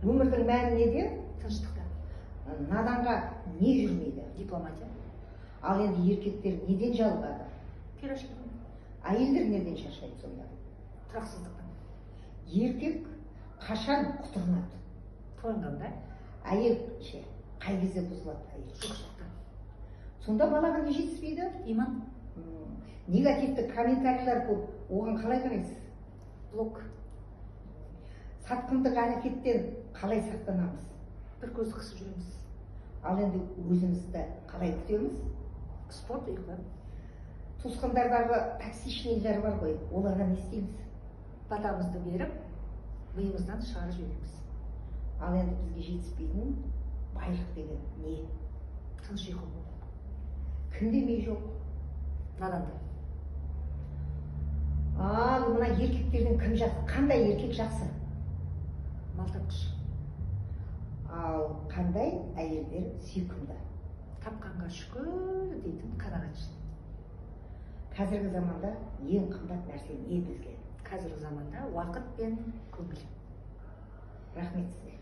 Өмірдің мәні неде? Тыныштықта. Наданға не жүрмейді? Дипломатия. Ал енді еркектер неден жалығады? Пирожки. Әйелдер неден шаршайды сонда? Тұрақсыздықтан. Еркек қашан құтырынады? Тойынғанда. Әйел ше, қай кезде бұзылады әйел? Жоқшылықтан. Сонда балаға не жетіспейді? Иман. Негативті комментарийлер көп. Оған қалай қарайсыз? Блок. Сатқындық әрекеттен қалай сақтанамыз? Бір көзді қысып жүреміз. Ал енді өзімізді қалай күтеміз? Спорт, ұйқы. Туысқандардағы токсичныйлер бар ғой, оларға не істейміз? Батамызды беріп, миымыздан шығарып жібереміз. Ал енді бізге жетіспейтін байлық деген не? Тыныш ұйқы. Кімде мей жоқ? Наданда. Ал мына еркектердің кім жақсы? Қандай еркек жақсы? Малтапқыш. Ал қандай әйелдер сүйкімді? Тапқанға шүкір дейтін қанағатшыл. Қазіргі заманда ең қымбат нәрсе не бізге? Қазіргі заманда уақыт пен көңіл. Рахмет сізге.